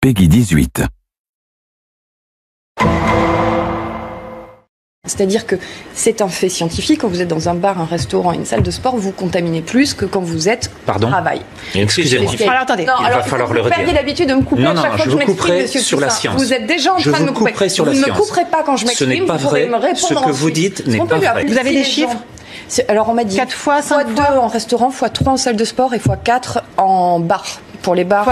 Peggy 18. C'est-à-dire que c'est un fait scientifique, quand vous êtes dans un bar, un restaurant, une salle de sport, vous contaminez plus que quand vous êtes au travail. Excusez-moi. Alors attendez, il va falloir le redire. Vous perdiez l'habitude de me couper à chaque fois que je m'exprime, monsieur sur la Toussaint. science. Vous êtes déjà en train de me couper. Sur la vous ne science. me couperez pas quand je m'exprime. Ce n'est pas vrai. Ce que vous dites n'est pas vrai. Vous avez des chiffres? Alors on m'a dit 4 fois, 5 fois 2 en restaurant, fois 3 en salle de sport et fois 4 en bar. Pour les bars,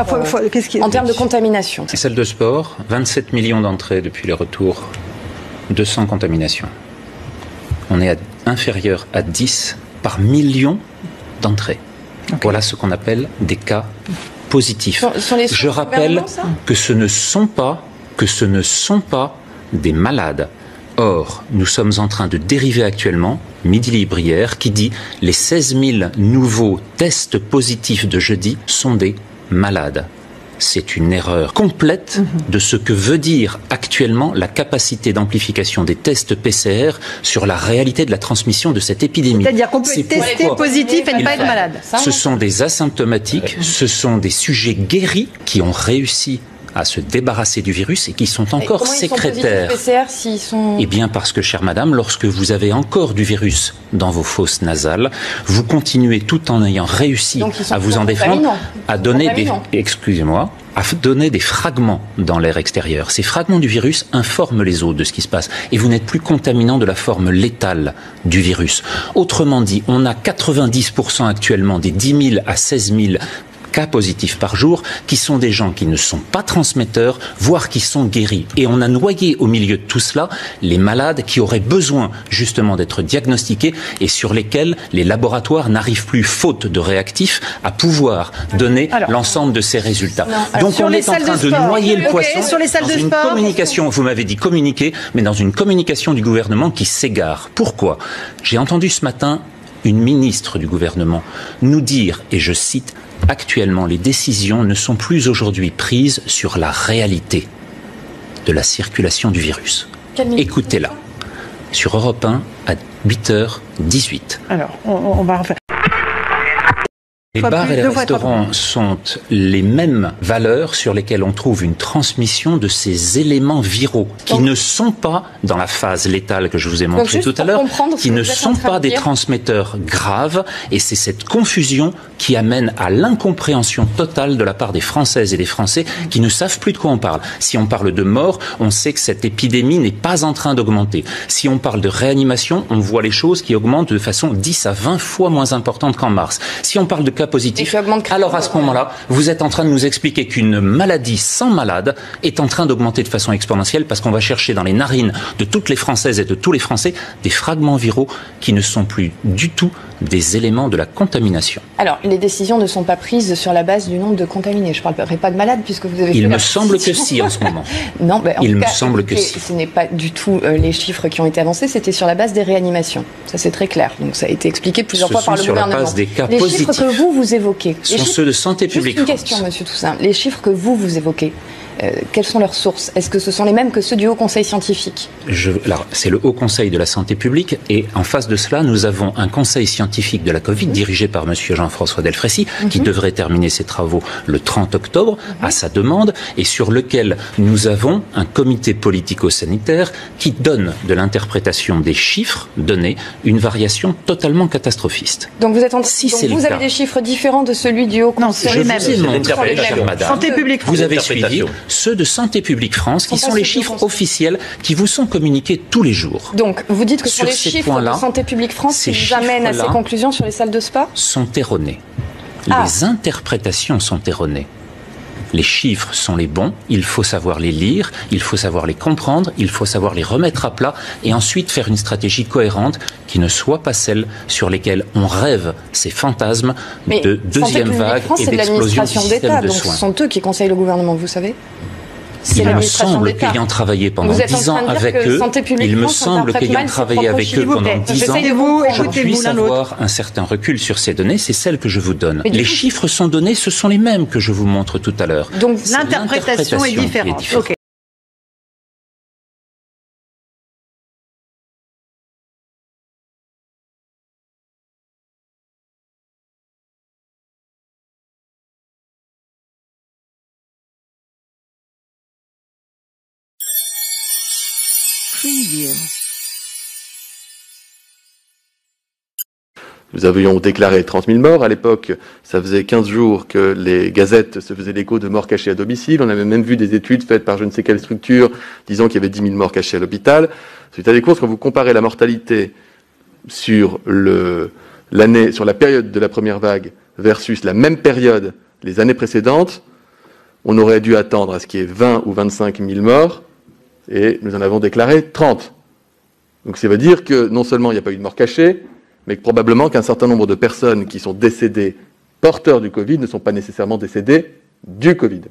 en termes de contamination. Salle de sport, 27 millions d'entrées depuis le retour, 200 contaminations. On est inférieur à 10 par million d'entrées. Okay. Voilà ce qu'on appelle des cas positifs. Je rappelle que ce ne sont pas des malades. Or, nous sommes en train de dériver actuellement, Midi Libre hier, qui dit les 16 000 nouveaux tests positifs de jeudi sont des malades. C'est une erreur complète de ce que veut dire actuellement la capacité d'amplification des tests PCR sur la réalité de la transmission de cette épidémie. C'est-à-dire qu'on peut tester positif et ne pas être malade. Ce sont des asymptomatiques, ce sont des sujets guéris qui ont réussi à se débarrasser du virus et qui sont encore sécrétaires. Eh bien parce que, chère madame, lorsque vous avez encore du virus dans vos fosses nasales, vous continuez tout en ayant réussi à vous en défendre, à donner donner des fragments dans l'air extérieur. Ces fragments du virus informent les autres de ce qui se passe. Et vous n'êtes plus contaminant de la forme létale du virus. Autrement dit, on a 90% actuellement des 10 000 à 16 000 cas positifs par jour, qui sont des gens qui ne sont pas transmetteurs, voire qui sont guéris. Et on a noyé au milieu de tout cela les malades qui auraient besoin justement d'être diagnostiqués et sur lesquels les laboratoires n'arrivent plus, faute de réactifs, à pouvoir donner l'ensemble de ces résultats. Donc on est en train de noyer le poisson dans une communication, vous m'avez dit communiquer, mais dans une communication du gouvernement qui s'égare. Pourquoi ? J'ai entendu ce matin une ministre du gouvernement nous dire, et je cite, actuellement, les décisions ne sont plus aujourd'hui prises sur la réalité de la circulation du virus. Écoutez-la, sur Europe 1 à 8h18. Alors, on va refaire. Les bars et les restaurants sont les mêmes valeurs sur lesquelles on trouve une transmission de ces éléments viraux qui ne sont pas dans la phase létale que je vous ai montré tout à l'heure, qui ne sont pas des transmetteurs graves, et c'est cette confusion qui amène à l'incompréhension totale de la part des Françaises et des Français qui ne savent plus de quoi on parle. Si on parle de mort, on sait que cette épidémie n'est pas en train d'augmenter. Si on parle de réanimation, on voit les choses qui augmentent de façon 10 à 20 fois moins importante qu'en mars. Si on parle de cas positifs, alors à ce moment-là, vous êtes en train de nous expliquer qu'une maladie sans malade est en train d'augmenter de façon exponentielle parce qu'on va chercher dans les narines de toutes les Françaises et de tous les Français des fragments viraux qui ne sont plus du tout des éléments de la contamination. Alors, les décisions ne sont pas prises sur la base du nombre de contaminés. Je ne parlerai pas de malades puisque vous avez... Il me semble que si en ce moment. Non, il me semble que si. Ce n'est pas du tout les chiffres qui ont été avancés, c'était sur la base des réanimations. Ça, c'est très clair. Donc, ça a été expliqué plusieurs fois par le gouvernement. Sur la base des cas les positifs. Chiffres que vous évoquez. Ce sont ceux de Santé publique France. Une question, monsieur Toussaint. Les chiffres que vous évoquez, quelles sont leurs sources? Est-ce que ce sont les mêmes que ceux du Haut Conseil scientifique? Alors, c'est le Haut Conseil de la Santé publique et en face de cela, nous avons un Conseil scientifique de la Covid dirigé par monsieur Jean-François Delfraissy qui devrait terminer ses travaux le 30 octobre à sa demande et sur lequel nous avons un comité politico-sanitaire qui donne de l'interprétation des chiffres donnés une variation totalement catastrophiste. Donc vous êtes vous avez des chiffres différents de celui du Haut Conseil? Je vous ai montré, chère madame, Santé publique France. vous avez suivi ceux de Santé publique France, qui sont les chiffres officiels qui vous sont communiqués tous les jours. Donc, vous dites que sur les chiffres de Santé publique France qui vous amènent à ces conclusions sur les salles de sport sont erronés. Les interprétations sont erronées. Les chiffres sont les bons, il faut savoir les lire, il faut savoir les comprendre, il faut savoir les remettre à plat et ensuite faire une stratégie cohérente qui ne soit pas celle sur lesquelles on rêve ces fantasmes de deuxième vague et d'explosion du système de soins. Ce sont eux qui conseillent le gouvernement, vous savez. Il me semble qu'ayant travaillé pendant 10 ans avec eux, je puisse avoir un certain recul sur ces données. C'est celle que je vous donne. Les chiffres sont donnés, ce sont les mêmes que je vous montre tout à l'heure. Donc l'interprétation est différente. Nous avions déclaré 30 000 morts. À l'époque, ça faisait 15 jours que les gazettes se faisaient l'écho de morts cachées à domicile. On avait même vu des études faites par je ne sais quelle structure disant qu'il y avait 10 000 morts cachées à l'hôpital. Suite à des courses, quand vous comparez la mortalité sur l'année, sur la période de la première vague versus la même période les années précédentes, on aurait dû attendre à ce qu'il y ait 20 ou 25 000 morts, et nous en avons déclaré 30. Donc ça veut dire que non seulement il n'y a pas eu de mort cachée, mais que probablement qu'un certain nombre de personnes qui sont décédées porteurs du Covid ne sont pas nécessairement décédées du Covid.